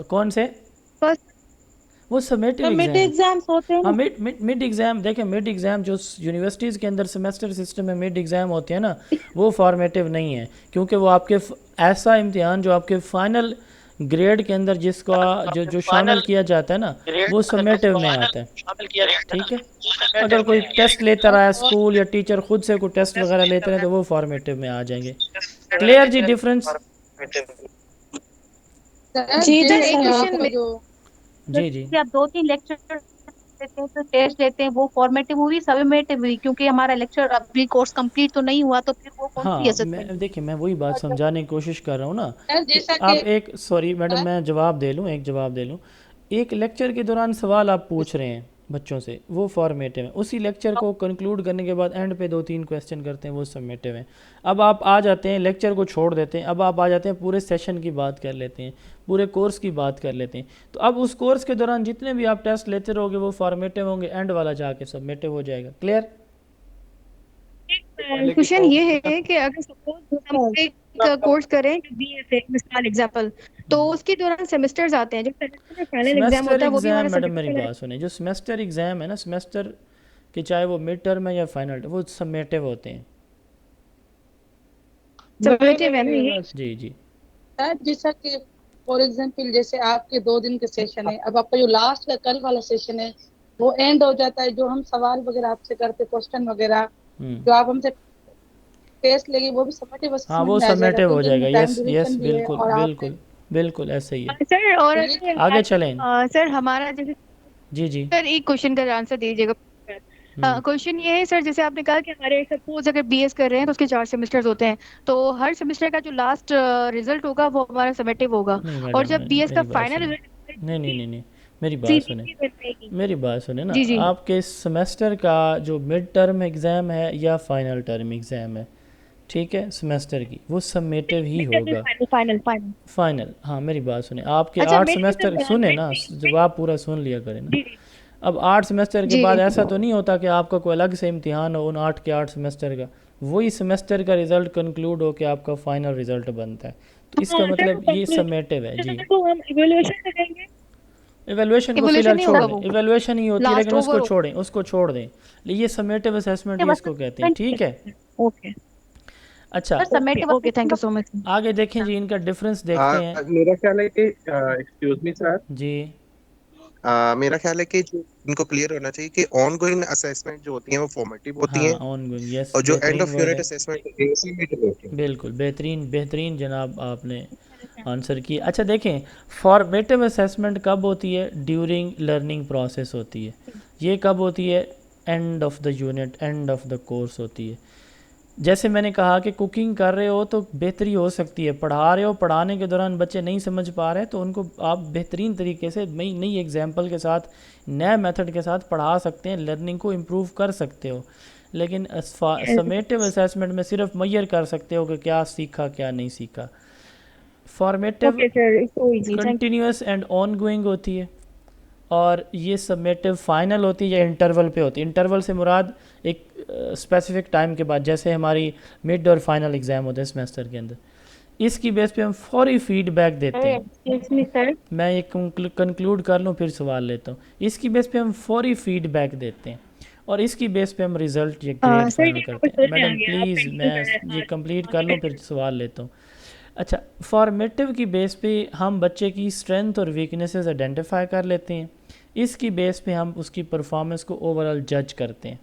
कौन से? वो सबमेटिव मिड एग्जाम्स होते हैं। हाँ, मिड एग्ज़ाम देखें, मिड एग्ज़ाम जो यूनिवर्सिटीज़ के अंदर सेमेस्टर सिस्टम में मिड एग्ज़ाम होते हैं ना, वो फॉर्मेटिव नहीं है, क्योंकि वो आपके ऐसा इम्तिहान जो आपके फाइनल ग्रेड के अंदर जिसका जो शामिल किया जाता है ना, वो सबमेटिव में आता है, ठीक है। अगर कोई टेस्ट लेता रहा है स्कूल या टीचर खुद से कोई टेस्ट वगैरह लेते रहे तो वो फॉर्मेटिव में आ जाएंगे। क्लियर जी डिफरेंस? जी जी आप 2-3 लेक्चर लेते हैं तो टेस्ट लेते हैं, वो फॉर्मेटिव हुई सबमेटिव हुई, क्योंकि हमारा लेक्चर अभी कोर्स कंप्लीट तो नहीं हुआ, तो फिर वो कौन सी हैसियत में? देखिए मैं वही बात समझाने की कोशिश कर रहा हूँ ना। आप एक, सॉरी मैडम मैं जवाब दे लूँ, एक लेक्चर के दौरान सवाल आप पूछ रहे हैं बच्चों से, वो फॉर्मेटिव है। उसी लेक्चर को कंक्लूड करने के बाद एंड पे 2-3 क्वेश्चन करते हैं, वो सबमेटिव हैं। अब आप आ जाते हैं, लेक्चर को छोड़ देते हैं, अब आप आ जाते हैं पूरे सेशन की बात कर लेते हैं, पूरे कोर्स की बात कर लेते हैं। तो अब उस कोर्स के दौरान जितने भी आप टेस्ट लेते रहोगे वो फॉर्मेटिव होंगे, एंड वाला जाके सबमेटिव हो जाएगा। क्लियर? क्वेश्चन ये है कि अगर सपोज हम एक कोर्स करें बीएसए मिसाल एग्जांपल, तो उसके दौरान सेमेस्टर्स आते हैं, जो फाइनल एग्जाम होता है वो भी हमारा मैडम मेरी बात सुने, जो सेमेस्टर एग्जाम है ना, सेमेस्टर के चाहे वो मिड टर्म है या फाइनल, वो सबमेटिव होते हैं। सबमेटिव है ना? जी जी सर जैसा कि फॉर एग्जांपल जैसे आपके 2 दिन के सेशन है, अब आपका जो लास्ट का कल वाला सेशन है वो एंड हो जाता है, जो हम सवाल वगैरह आपसे करते क्वेश्चन वगैरह जो आप हमसे टेस्ट लेंगे वो भी सबमेटिव। हाँ वो सबमेटिव हो जाएगा। यस यस बिल्कुल बिल्कुल बिल्कुल ऐसा ही है। सर और आगे चलें। सर हमारा जैसे जी जी सर एक क्वेश्चन का आंसर दीजिएगा। क्वेश्चन ये है सर, जैसे आपने कहा कि हमारे सपोज अगर बीएस कर रहे हैं तो उसके 4 सेमेस्टर्स होते हैं, तो हर सेमेस्टर का जो लास्ट रिजल्ट होगा वो हमारा सबमेटिव होगा, और जब बीएस का फाइनल रिजल्ट नहीं मेरी बात सुने ना। आपके सेमेस्टर का जो मिड टर्म एग्जाम है या फाइनल टर्म एग्जाम है, ठीक है, सेमेस्टर की, वो सबमेटिव ही होगा। फाइनल हाँ मेरी बात सुने, आपके 8 सेमेस्टर सुने ना, जब आप पूरा सुन लिया करें ना। अब 8 सेमेस्टर के बाद ऐसा तो नहीं होता कि आपका कोई अलग से इम्तिहान हो उन 8 के 8 सेमेस्टर का, वही सेमेस्टर का रिजल्ट कंक्लूड हो के आपका फाइनल रिजल्ट बनता है, तो इसका मतलब ये सबमेटिव है जी। इवैल्यूएशन को फिलहाल छोड़ दें, इवैल्यूएशन ही होती है लेकिन उसको छोड़ दें, ये सबमेटिव असेसमेंट इसको कहते हैं, ठीक है। ओके अच्छा okay thank you so much. आगे देखें जी, इनका डिफरेंस देखते हैं। मेरा ख्याल है कि एक्सक्यूज मी सर जी मेरा ख्याल है कि इनको क्लियर होना चाहिए कि ऑनगोइंग असेसमेंट जो होती है वो फॉर्मेटिव होती है, ऑनगोइंग यस, और जो एंड ऑफ यूनिट असेसमेंट होती है। बिल्कुल बेहतरीन जनाब आपने आंसर किया। अच्छा देखें, फॉर्मेटिव असेसमेंट कब होती है? ड्यूरिंग लर्निंग प्रोसेस होती है। ये कब होती है? And of the unit, and of the course होती है। जैसे मैंने कहा कि कुकिंग कर रहे हो तो बेहतरी हो सकती है, पढ़ा रहे हो, पढ़ाने के दौरान बच्चे नहीं समझ पा रहे तो उनको आप बेहतरीन तरीके से नई एग्जाम्पल के साथ, नए मेथड के साथ पढ़ा सकते हैं, लर्निंग को इम्प्रूव कर सकते हो। लेकिन समेटिव असेसमेंट में सिर्फ मैयर कर सकते हो कि क्या सीखा क्या नहीं सीखा। Formative continuous and on going होती है, और ये सबमेटिव फाइनल होती है या इंटरवल पे होती है। इंटरवल से मुराद एक स्पेसिफिक टाइम के बाद, जैसे हमारी मिड और फाइनल एग्जाम होते हैं सेमेस्टर के अंदर, इसकी बेस पे हम फौरी फीडबैक देते हैं। मैं ये कंक्लूड कर लूँ फिर सवाल लेता हूँ। इसकी बेस पे हम फौरी फीडबैक देते हैं, और इसकी बेस पे हम रिज़ल्ट ये ग्रेड सर फाइनल ये करते वापस हैं। फिर से आ मैडम गया, आप प्लीज़ पेंडिंग मैं बताया ये था कंप्लीट और कर लूँ फिर सेकंड सवाल लेता हूँ। अच्छा, फॉर्मेटिव की बेस पे हम बच्चे की स्ट्रेंथ और वीकनेसेस आइडेंटिफाई कर लेते हैं, इसकी बेस पे हम उसकी परफॉर्मेंस को ओवरऑल जज करते हैं।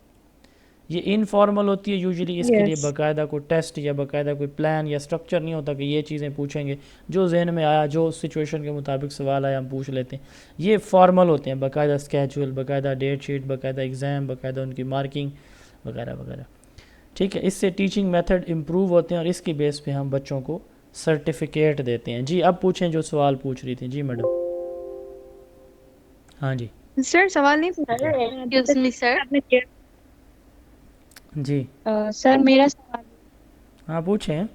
ये इनफॉर्मल होती है यूजुअली, इसके लिए यस बाकायदा कोई टेस्ट या बाकायदा कोई प्लान या स्ट्रक्चर नहीं होता कि ये चीज़ें पूछेंगे, जो जहन में आया, जो सिचुएशन के मुताबिक सवाल आया हम पूछ लेते हैं। ये फॉर्मल होते हैं, बाकायदा स्केजुअल, बाकायदा डेट शीट, बाकायदा एग्ज़ाम, बाकायदा उनकी मार्किंग वगैरह वगैरह। ठीक है, इससे टीचिंग मेथड इम्प्रूव होते हैं और इसकी बेस पे हम बच्चों को सर्टिफिकेट देते हैं। जी अब पूछें जो सवाल पूछ रही थी। जी मैडम। हाँ जी सर सवाल नहीं पूछा सर अभी एक्सक्यूज तक मी सर। आपने किया। जी सर मेरा सवाल हाँ पूछें।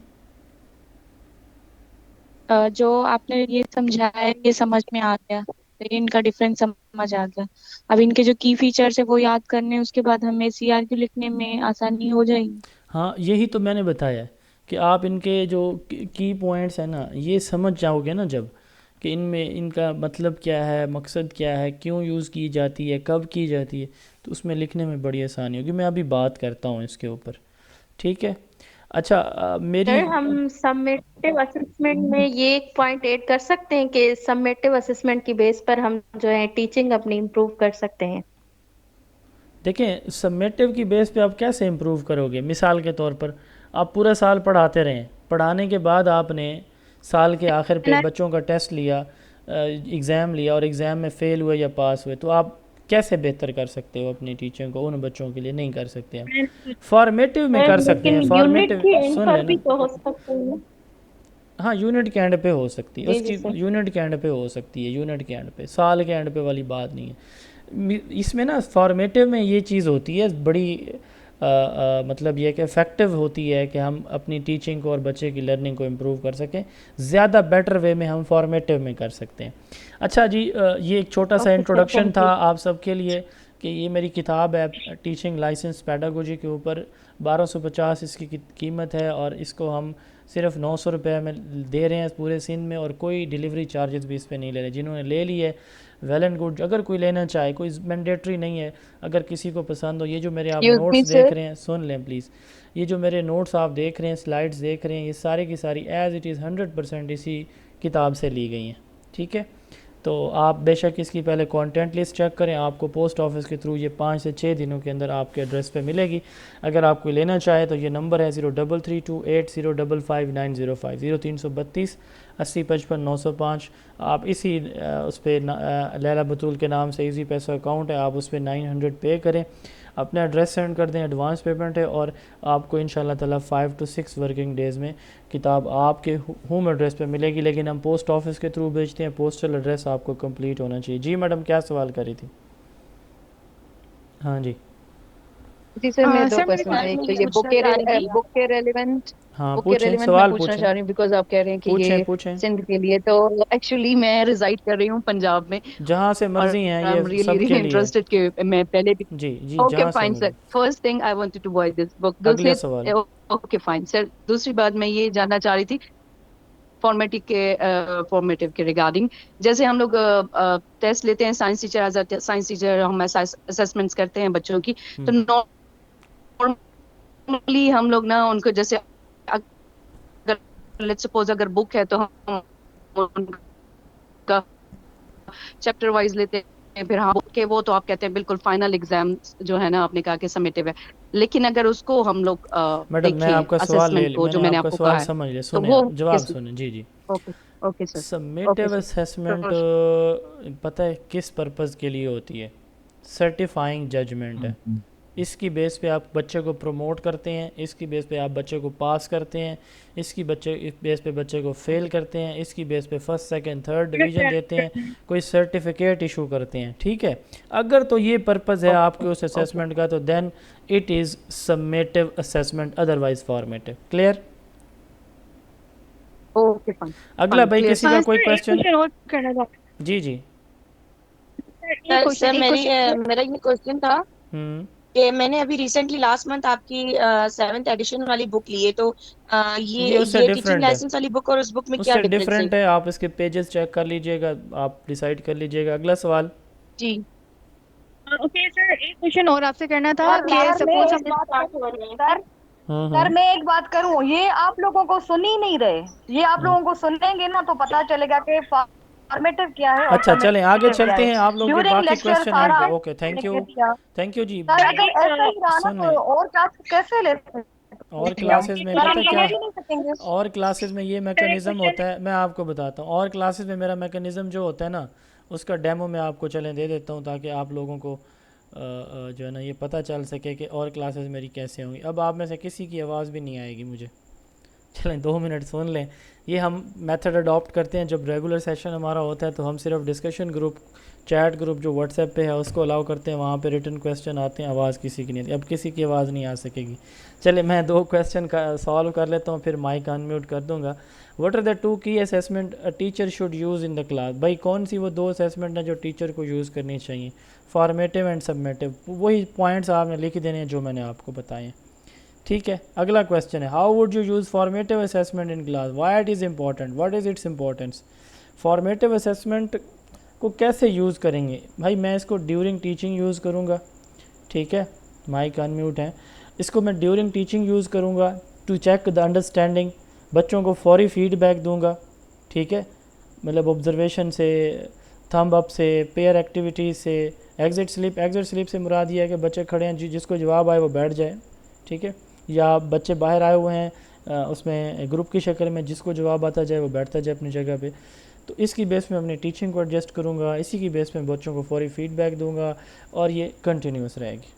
जो आपने ये समझाया ये समझ में आ गया, तो इनका डिफरेंस समझ आ गया। अब इनके जो की फीचर्स है वो याद करने, उसके बाद हमें सीआरक्यू लिखने में आसानी हो जाएगी। हाँ यही तो मैंने बताया है कि आप इनके जो की पॉइंट्स हैं ना, ये समझ जाओगे ना जब, कि इनमें इनका मतलब क्या है, मकसद क्या है, क्यों यूज़ की जाती है, कब की जाती है, तो उसमें लिखने में बड़ी आसानी होगी। मैं अभी बात करता हूँ इसके ऊपर, ठीक है। अच्छा मेरी सर हम सबमिटिव असेसमेंट में ये एक पॉइंट ऐड कर सकते हैं कि सबमिटिव असेसमेंट की बेस पर हम जो है टीचिंग अपनी इम्प्रूव कर सकते हैं। देखें, सबमिटिव की बेस पे आप कैसे इम्प्रूव करोगे। मिसाल के तौर पर आप पूरा साल पढ़ाते रहें, पढ़ाने के बाद आपने साल के आखिर पे बच्चों का टेस्ट लिया, एग्ज़ाम लिया और एग्ज़ाम में फ़ेल हुए या पास हुए, तो आप कैसे बेहतर कर सकते हो अपनी टीचिंग को उन बच्चों के लिए? नहीं कर सकते हम। फॉर्मेटिव में कर सकते लेकिन हैं, यूनिट फॉर्मेटिव के एंड सुन पर भी लेना। तो हो सकते हैं। हाँ यूनिट के एंड पे हो सकती है, जी जी उसकी सर। यूनिट के एंड पे हो सकती है, यूनिट के एंड पे, साल के एंड पे वाली बात नहीं है। इसमें ना फॉर्मेटिव में ये चीज़ होती है बड़ी मतलब ये कि इफ़ेक्टिव होती है कि हम अपनी टीचिंग को और बच्चे की लर्निंग को इम्प्रूव कर सकें, ज़्यादा बेटर वे में हम फॉर्मेटिव में कर सकते हैं। अच्छा जी ये एक छोटा सा ओके सर, इंट्रोडक्शन थैंक था यू। आप सबके लिए कि ये मेरी किताब है टीचिंग लाइसेंस पेडागोजी के ऊपर, 1250 इसकी कीमत है और इसको हम सिर्फ 900 रुपये में दे रहे हैं पूरे सिंध में, और कोई डिलीवरी चार्जेस भी इस पर नहीं ले रहे। जिन्होंने ले ली है वेल एंड गुड, अगर कोई लेना चाहे, कोई मैंडेटरी नहीं है, अगर किसी को पसंद हो। ये जो मेरे आप Excuse नोट्स me, देख sir. रहे हैं, सुन लें प्लीज़, ये जो मेरे नोट्स आप देख रहे हैं, स्लाइड्स देख रहे हैं, ये सारी की सारी एज़ इट इज़ 100% इसी किताब से ली गई हैं, ठीक है। तो आप बेशक इसकी पहले कंटेंट लिस्ट चेक करें, आपको पोस्ट ऑफिस के थ्रू ये 5 से 6 दिनों के अंदर आपके एड्रेस पे मिलेगी। अगर आप कोई लेना चाहे तो ये नंबर है 033280559050, 0332 80 55 905। आप इसी उस पर लैला बतूल के नाम से इजी पैसा अकाउंट है, आप उस पर 900 पे करें, अपना एड्रेस सेंड कर दें, एडवांस पेमेंट है, और आपको इंशाल्लाह ताला 5 to 6 वर्किंग डेज़ में किताब आपके होम एड्रेस पे मिलेगी। लेकिन हम पोस्ट ऑफिस के थ्रू भेजते हैं, पोस्टल एड्रेस आपको कंप्लीट होना चाहिए। जी मैडम क्या सवाल करी थी? हाँ जी जी सर, मेरे दो सर मेरे क्वेश्चन है। एक तो ये पूछना चाह रही थी। बुक के रेलिवेंट हाँ बुक के पूछें, रेलिवेंट मैं सवाल पूछना पूछें, चाह रही हूँ, बिकॉज आप कह रहे हैं कि पूछें ये पूछें, सिंध के लिए। तो एक्चुअली मैं रिजाइड कर रही हूँ पंजाब में, जहाँ से और मर्जी हैं, आई एम ये रियली सबके रियली लिए है। इंटरेस्टेड कि मैं पहले भी। जी जी ओके जहाँ से फाइन मर्जी। Sir, first thing I wanted to buy this book. अगला दूसरी सवाल। ओके फाइन सर, दूसरी बात मैं ये जानना चाह रही थी फॉर्मेटिव के रिगार्डिंग। जैसे हम लोग टेस्ट लेते हैं, science teacher as a science teacher हम असेसमेंट्स करते हैं बच्चों की, तो नॉर्मली हम लोग ना उनको, जैसे अगर लेट्स सपोज अगर बुक है तो हम उनका चैप्टर वाइज लेते हैं, फिर हाँ बुक के वो तो आप कहते हैं बिल्कुल फाइनल एग्जाम जो है ना आपने कहा कि समेटिव है। लेकिन अगर उसको हम लोग मैडम मैं देखें आपका सवाल असेसमेंट को, जो मैंने मैंने आपका आपको सवाल कहा है, समझ लिया, तो सुने वो आप जवाब किस। सुने। जी जी okay okay sir. Okay summative sir. Assessment पता है किस पर्पज़ के लिए होती है? सर्टिफाइंग जजमेंट है। इसकी बेस पे आप बच्चे को प्रमोट करते हैं, इसकी बेस पे आप बच्चे को पास करते हैं, इस बेस पे बच्चे को फेल करते हैं, इसकी बेस पे फर्स्ट सेकंड थर्ड डिवीज़न देते हैं, कोई सर्टिफिकेट इशू करते हैं, ठीक है। अगर तो ये पर्पज़ है आपके उस असेसमेंट का, तो then it is summative assessment, otherwise formative. Clear? Okay fine. अगला भाई किसी का कोई क्वेश्चन? क्वेश्चन और करना था जी जी। सर सर मेरा ये क्वेश्चन था कि मैंने अभी रिसेंटली लास्ट मंथ आपकी 7th एडिशन वाली बुक ली है, तो ये उससे ये टीचिंग डिफरेंट है, लाइसेंस वाली बुक और उस बुक में क्या उससे डिफरेंस है? डिफरेंट है। आप इसके पेजेस चेक कर लीजिएगा, आप डिसाइड कर लीजिएगा। अगला सवाल। जी ओके सर, एक क्वेश्चन और आपसे करना था कि सर मैं सपोज एक बात हम सर मैं एक बात करूं, ये आप लोगों को सुन ही नहीं रहे। ये आप लोगों को सुनेंगे ना तो पता चलेगा कि फॉर्मेटिव क्या है और अच्छा चलें आगे समेटिव क्या चलते है। हैं, आप लोगों के ड्यूरिंग बाकी लेक्चर क्वेश्चन सारा हैं। ओके थैंक यू जी। सर अगर ऐसा ही रहा ना सुन तो और क्लास कैसे ले सकते और क्लासेस में सर, पता हम क्या समझ है, ही नहीं सकेंगे। और क्लासेस में ये मैकेनिज़्म होता है, मैं आपको बताता हूँ। और क्लासेस में मेरा मैकेनिज़्म जो होता है ना, उसका डेमो मैं आपको चलें दे देता हूँ ताकि आप लोगों को जो है ना ये पता चल सके कि और क्लासेस मेरी कैसे होंगी। अब आप में से किसी की आवाज़ भी नहीं आएगी मुझे, चलें 2 मिनट सुन लें। ये हम मेथड अडॉप्ट करते हैं जब रेगुलर सेशन हमारा होता है, तो हम सिर्फ डिस्कशन ग्रुप, चैट ग्रुप जो व्हाट्सएप पे है उसको अलाउ करते हैं, वहाँ पे रिटन क्वेश्चन आते हैं, आवाज़ किसी की नहीं आती। अब किसी की आवाज़ नहीं आ सकेगी। चले मैं 2 क्वेश्चन का सॉल्व कर लेता हूँ, फिर माइक अनम्यूट कर दूँगा। व्हाट आर द 2 की assessment a teacher should use in the class? भाई कौन सी वो 2 असेसमेंट हैं जो टीचर को यूज़ करनी चाहिए? Formative and summative. वही पॉइंट्स आपने लिख देने हैं जो मैंने आपको बताए हैं, ठीक है। अगला क्वेश्चन है, how would you use formative assessment in class? Why it is important, what is its importance? Formative assessment को कैसे यूज़ करेंगे? भाई मैं इसको ड्यूरिंग टीचिंग यूज़ करूँगा, ठीक है, माइक अनम्यूट है। इसको मैं ड्यूरिंग टीचिंग यूज़ करूँगा टू चेक द अंडरस्टैंडिंग, बच्चों को फौरी फीडबैक दूंगा, ठीक है, मतलब ऑब्जर्वेशन से, थंब अप से, पेयर एक्टिविटीज़ से, एग्ज़िट स्लिप से मुराद ये है कि बच्चे खड़े हैं जिसको जवाब आए वो बैठ जाए, ठीक है, या बच्चे बाहर आए हुए हैं उसमें ग्रुप की शक्ल में, जिसको जवाब आता जाए वो बैठता जाए अपनी जगह पे। तो इसकी बेस में अपनी टीचिंग को एडजस्ट करूँगा, इसी की बेस में बच्चों को फौरी फीडबैक दूंगा और ये कंटिन्यूस रहेगी।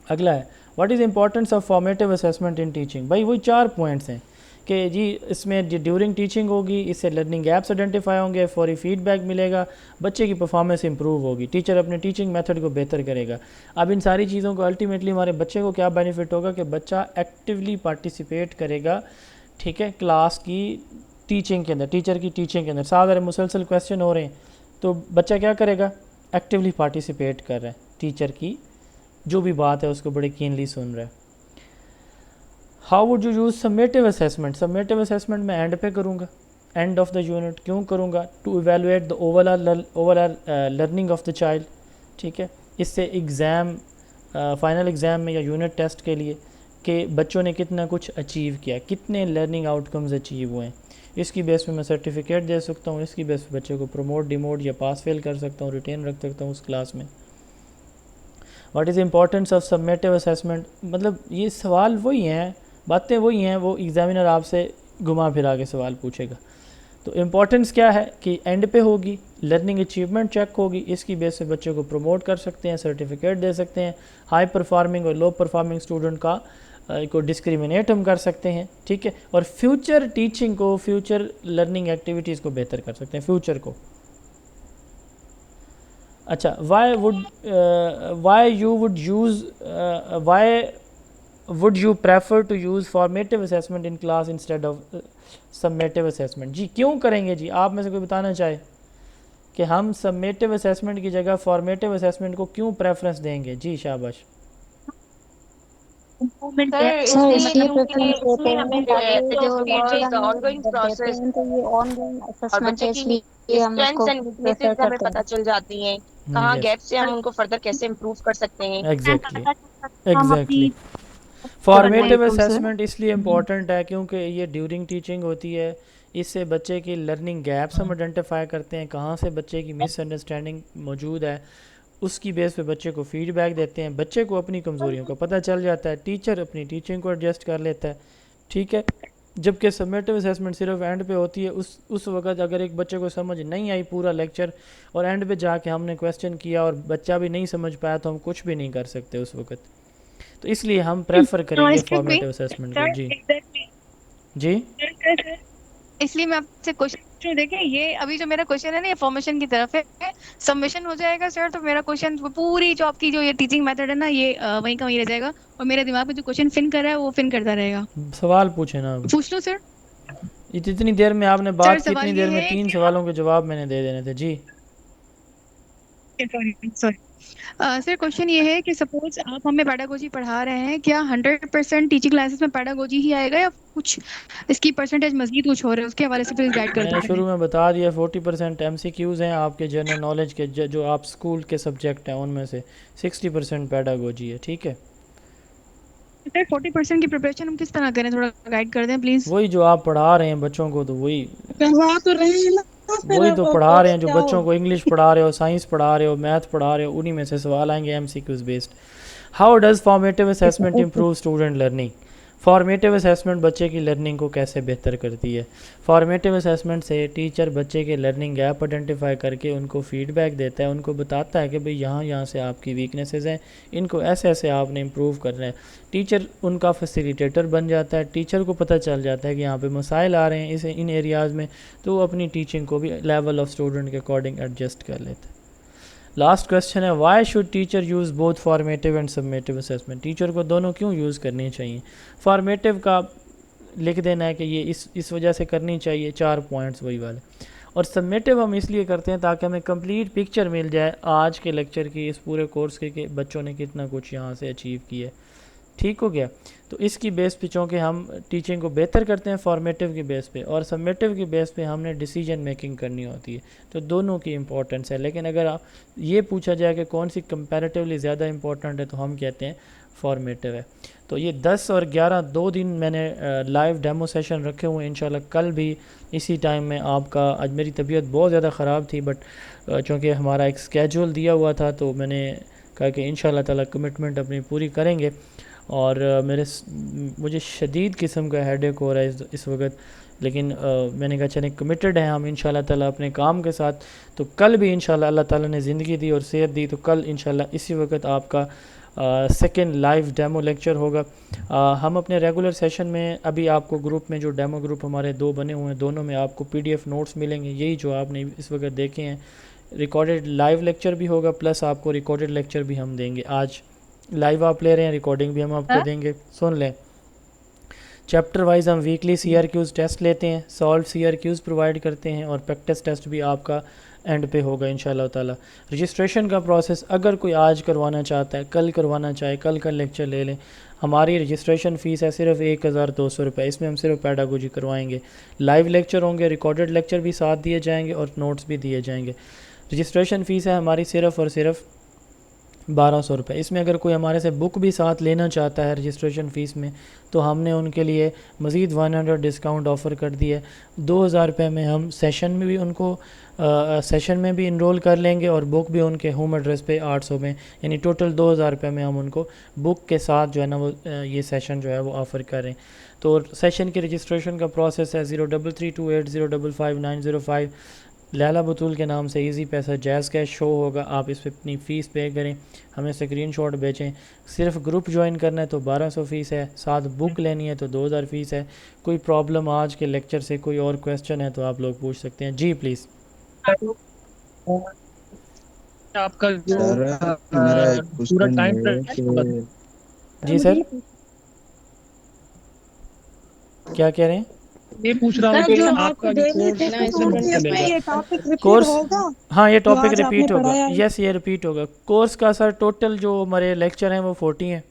अगला है, what is importance of formative assessment in teaching? भाई वही 4 पॉइंट्स हैं कि जी इसमें ड्यूरिंग टीचिंग होगी, इससे लर्निंग गैप्स आइडेंटिफाई होंगे, फौरी फीडबैक मिलेगा, बच्चे की परफॉर्मेंस इंप्रूव होगी, टीचर अपने टीचिंग मेथड को बेहतर करेगा। अब इन सारी चीज़ों को अल्टीमेटली हमारे बच्चे को क्या बेनिफिट होगा कि बच्चा एक्टिवली पार्टिसिपेट करेगा, ठीक है, क्लास की टीचिंग के अंदर, टीचर की टीचिंग के अंदर। साथ अगर मुसलसल क्वेश्चन हो रहे हैं तो बच्चा क्या करेगा, एक्टिवली पार्टिसिपेट कर रहा है, टीचर की जो भी बात है उसको बड़े कीनली सुन रहा है। How would you use summative assessment? Summative assessment मैं एंड पे करूँगा, एंड ऑफ द यूनिट। क्यों करूँगा? To evaluate the overall learning of the child, ठीक है, इससे एग्ज़ाम, फाइनल एग्ज़ाम में या यूनिट टेस्ट के लिए कि बच्चों ने कितना कुछ अचीव किया, कितने लर्निंग आउटकम्स अचीव हुए हैं, इसकी बेस पे मैं सर्टिफिकेट दे सकता हूँ, इसकी बेस पे बच्चे को प्रमोट, डिमोट या पास फेल कर सकता हूँ, रिटेन रख सकता हूँ उस क्लास में। What is importance of summative assessment? मतलब ये सवाल वही हैं, बातें वही हैं, वो एग्ज़ामिनर आपसे घुमा फिरा के सवाल पूछेगा। तो इम्पॉर्टेंस क्या है कि एंड पे होगी, लर्निंग अचीवमेंट चेक होगी, इसकी बेस पे बच्चे को प्रमोट कर सकते हैं, सर्टिफिकेट दे सकते हैं, हाई परफॉर्मिंग और लो परफॉर्मिंग स्टूडेंट का को डिस्क्रिमिनेट हम कर सकते हैं, ठीक है, और फ्यूचर टीचिंग को, फ्यूचर लर्निंग एक्टिविटीज़ को बेहतर कर सकते हैं, फ्यूचर को। अच्छा, why would you prefer to use formative assessment in class instead of summative assessment? जी क्यों करेंगे जी? आप में से कोई बताना चाहे कि हम सबमेटिव असेसमेंट की जगह फॉर्मेटिव असेसमेंट को क्यों प्रेफरेंस देंगे? जी शाबाश। हमें पता चल जाती हैं, कहाँ गैप से हम उनको फर्दर कैसे इम्प्रूव कर सकते हैं। एग्जैक्टली फॉर्मेटिव असेसमेंट इसलिए इम्पॉर्टेंट है क्योंकि ये ड्यूरिंग टीचिंग होती है, इससे बच्चे की लर्निंग गैप्स हम आइडेंटिफाई करते हैं, कहाँ से बच्चे की मिसअंडरस्टैंडिंग मौजूद है, उसकी बेस पे बच्चे को फीडबैक देते हैं, बच्चे को अपनी कमज़ोरियों का पता चल जाता है, टीचर अपनी टीचिंग को एडजस्ट कर लेता है, ठीक है। जबकि सबमेटिव असेसमेंट सिर्फ एंड पे होती है, उस वक्त अगर एक बच्चे को समझ नहीं आई पूरा लेक्चर और एंड पे जाके हमने क्वेश्चन किया और बच्चा भी नहीं समझ पाया तो हम कुछ भी नहीं कर सकते उस वक्त। तो इसलिए हम प्रेफर करेंगे फॉर्मेटिव असेसमेंट को। जी जी इसलिए मैं आपसे क्वेश्चन, देखिए ये अभी जो मेरा क्वेश्चन है ना, ये फॉर्मेशन की तरफ है, सबमिशन हो जाएगा सर तो मेरा क्वेश्चन पूरी जो आपकी जो ये टीचिंग मेथड है ना, ये वहीं का वहीं रह जाएगा और मेरे दिमाग में जो क्वेश्चन फिन कर रहा है वो फिन करता रहेगा। सवाल पूछे ना, पूछ लो सर। इतनी देर में आपने बात की, इतनी देर में 3 सवालों के जवाब मैंने दे देने थे। जी सॉरी सर क्वेश्चन ये है कि सपोज आप हमें पेडागोजी पढ़ा रहे हैं, क्या 100% टीचिंग क्लासेस में पेडागोजी ही आएगा या कुछ इसकी परसेंटेज मजीद कुछ हो रहा है? उसके हवाले से प्लीज गाइड कर मैंने दीजिए। शुरू में बता दिया 40% MCQs हैं आपके जनरल नॉलेज के, जो आप स्कूल के सब्जेक्ट हैं उनमें से 60% पेडागोजी है, ठीक है। सर 40% की प्रिपरेशन हम किस तरह करें, थोड़ा गाइड कर दें प्लीज। वही जो आप पढ़ा रहे हैं बच्चों को, तो वही करवा तो रहे हैं ना, फिर वही अब तो वो पढ़ा रहे कोर्स हैं, जो क्या बच्चों होगा? को इंग्लिश पढ़ा रहे हो, साइंस पढ़ा रहे हो, मैथ पढ़ा रहे हो, उन्हीं में से सवाल आएंगे MCQs based. How does formative assessment improve student learning? Formative assessment बच्चे की लर्निंग को कैसे बेहतर करती है? फॉर्मेटिव असेसमेंट से टीचर बच्चे के लर्निंग गैप आइडेंटिफाई करके उनको फीडबैक देता है, उनको बताता है कि भाई यहाँ से आपकी वीकनेसेस हैं, इनको ऐसे ऐसे आपने इम्प्रूव करना है। टीचर उनका फैसिलिटेटर बन जाता है, टीचर को पता चल जाता है कि यहाँ पे मसाइल आ रहे हैं इन एरियाज़ में, तो वो अपनी टीचिंग को भी लेवल ऑफ स्टूडेंट के अकॉर्डिंग एडजस्ट कर लेता है। लास्ट क्वेश्चन है, why should teacher use both formative and summative assessment? Teacher को दोनों क्यों यूज़ करनी चाहिए? फॉर्मेटिव का लिख देना है कि ये इस वजह से करनी चाहिए, 4 पॉइंट्स वही वाले। और सबमेटिव हम इसलिए करते हैं ताकि हमें कंप्लीट पिक्चर मिल जाए आज के लेक्चर की, इस पूरे कोर्स के कि बच्चों ने कितना कुछ यहाँ से अचीव किया है। ठीक हो गया? तो इसकी बेस पे चूँकि हम टीचिंग को बेहतर करते हैं फॉर्मेटिव की बेस पे, और सबमेटिव की बेस पे हमने डिसीजन मेकिंग करनी होती है, तो दोनों की इंपॉर्टेंस है। लेकिन अगर आप ये पूछा जाए कि कौन सी कंपैरेटिवली ज़्यादा इंपॉर्टेंट है, तो हम कहते हैं फॉर्मेटिव है। तो ये 10 और 11 2 दिन मैंने लाइव डेमो सेशन रखे हुए हैं। इंशाल्लाह कल भी इसी टाइम में आपका, आज मेरी तबीयत बहुत ज़्यादा ख़राब थी, बट चूँकि हमारा एक स्केजूल दिया हुआ था, तो मैंने कहा कि इंशाल्लाह ताला कमिटमेंट अपनी पूरी करेंगे। और मुझे शदीद किस्म का हेडेक हो रहा है इस वक्त, लेकिन मैंने कहा चलें कमिटेड हैं हम इंशाल्लाह ताला अपने काम के साथ। तो कल भी इंशाल्लाह अल्लाह ताला ने ज़िंदगी दी और सेहत दी, तो कल इंशाल्लाह इसी वक्त आपका सेकंड लाइव डेमो लेक्चर होगा। हम अपने रेगुलर सेशन में अभी आपको ग्रुप में, जो डेमो ग्रुप हमारे 2 बने हुए हैं, दोनों में आपको PDF नोट्स मिलेंगे, यही जो आपने इस वक्त देखे हैं। रिकॉर्डेड लाइव लेक्चर भी होगा, प्लस आपको रिकॉर्डेड लेक्चर भी हम देंगे। आज लाइव आप ले रहे हैं, रिकॉर्डिंग भी हम आपको देंगे, सुन लें। चैप्टर वाइज हम वीकली CRQs टेस्ट लेते हैं, सॉल्व CRQs प्रोवाइड करते हैं, और प्रैक्टिस टेस्ट भी आपका एंड पे होगा इंशाल्लाह ताला। रजिस्ट्रेशन का प्रोसेस, अगर कोई आज करवाना चाहता है, कल करवाना चाहे, कल का लेक्चर ले लें। हमारी रजिस्ट्रेशन फ़ीस है सिर्फ 1200 रुपये। इसमें हम सिर्फ पेडागोजी करवाएंगे। लाइव लेक्चर होंगे, रिकॉर्डेड लेक्चर भी साथ दिए जाएंगे और नोट्स भी दिए जाएंगे। रजिस्ट्रेशन फ़ीस है हमारी सिर्फ और सिर्फ 1200 रुपये। इसमें अगर कोई हमारे से बुक भी साथ लेना चाहता है रजिस्ट्रेशन फ़ीस में, तो हमने उनके लिए मज़ीद 100 डिस्काउंट ऑफ़र कर दिया है। 2000 रुपये में हम सेशन में भी उनको सेशन में भी इनरोल कर लेंगे, और बुक भी उनके होम एड्रेस पे 800 में, यानी टोटल 2000 रुपये में हम उनको बुक के साथ जो है ना वो ये सेशन जो है वो ऑफ़र करें। तो सेशन की रजिस्ट्रेशन का प्रोसेस है 033280555905। लैला बतूल के नाम से इजी पैसा जैज़ कैश शो होगा, आप इस पर अपनी फ़ीस पे करें, हमें स्क्रीनशॉट भेजें। सिर्फ ग्रुप ज्वाइन करना है तो 1200 फ़ीस है, साथ बुक लेनी है तो 2000 फ़ीस है। कोई प्रॉब्लम आज के लेक्चर से, कोई और क्वेश्चन है तो आप लोग पूछ सकते हैं। जी प्लीज़। आपका जो सर मेरा एक पूरा क्वेश्चन टाइम है कि जी सर, क्या कह रहे हैं? ये पूछ रहा हूँ सर कि जो आपका आपको जो डेली कोर्स टेस्ट कितने मंथ होती है, चलेगा? ये टॉपिक रिपीट कोर्स, होगा हाँ ये जो टॉपिक आज आपने रिपीट होगा। पढ़ाया है? यस, ये रिपीट होगा। कोर्स का सर टोटल जो हमारे लेक्चर हैं वो 40 हैं।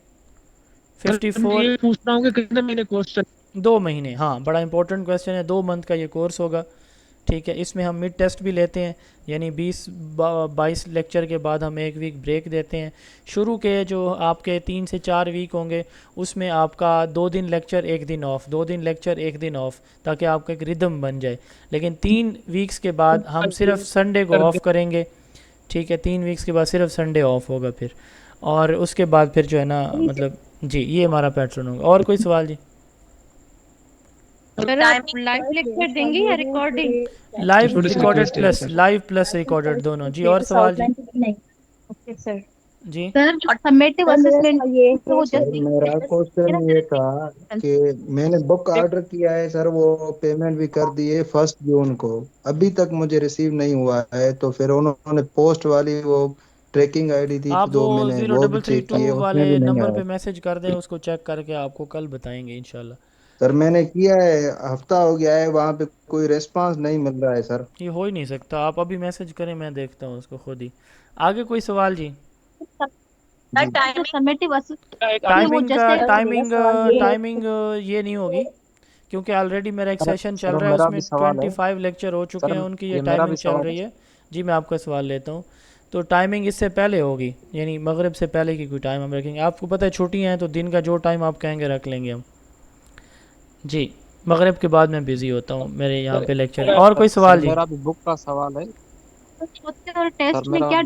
सर, 54 ये पूछ रहा हूँ कि कितने महीने कोर्स चलेगा? 2 महीने। हाँ, बड़ा इंपॉर्टेंट क्वेश्चन है। 2 मंथ का ये कोर्स होगा, ठीक है। इसमें हम मिड टेस्ट भी लेते हैं, यानी 20-22 लेक्चर के बाद हम 1 वीक ब्रेक देते हैं। शुरू के जो आपके 3 से 4 वीक होंगे, उसमें आपका 2 दिन लेक्चर 1 दिन ऑफ, 2 दिन लेक्चर 1 दिन ऑफ, ताकि आपका एक रिदम बन जाए। लेकिन 3 वीक्स के बाद हम सिर्फ संडे को ऑफ करेंगे, ठीक है। 3 वीक्स के बाद सिर्फ संडे ऑफ होगा फिर, और उसके बाद फिर जो है ना, मतलब जी ये हमारा पैटर्न होगा। और कोई सवाल जी? सर आप लाइव लेक्चर देंगे या recording? Live recorded plus live plus recorded दोनों जी। और सवाल जी? Okay sir. जी सर जो सबमिटिव असेसमेंट वो सर जस्ट मेरा क्वेश्चन ये था कि मैंने बुक ऑर्डर किया है सर, वो पेमेंट भी कर दी है 1 जून को, अभी तक मुझे रिसीव नहीं हुआ है। तो फिर उन्होंने पोस्ट वाली वो ट्रैकिंग आईडी दी आप जो वो मैंने वो भी चेक 0332 की है, वाले उसमें भी नहीं नंबर आया। पे मैसेज कर दें, उसको चेक करके आपको कल बताएंगे इंशाल्लाह। सर मैंने किया है, हफ्ता हो गया है, वहां पे कोई रेस्पॉन्स नहीं मिल रहा है सर। ये हो ही नहीं सकता, आप अभी मैसेज करें, मैं देखता हूँ उसको खुद ही। आगे कोई सवाल जी? समेटिव टाइमिंग ये नहीं होगी, क्योंकि ऑलरेडी मेरा एक सेशन चल रहा है, उसमें 25 लेक्चर हो चुके हैं, उनकी ये टाइमिंग चल रही है। जी मैं आपका सवाल लेता हूँ। तो टाइमिंग इससे पहले होगी, यानी मगरिब से पहले की कोई टाइम हम रखेंगे। आपको पता है छुट्टियाँ हैं, तो दिन का जो टाइम आप कहेंगे रख लेंगे हम। जी मगरिब के बाद मैं बिज़ी होता हूँ, मेरे यहाँ पे लेक्चर। और कोई सवाल? जी मेरा भी बुक का सवाल है और टेस्ट में क्या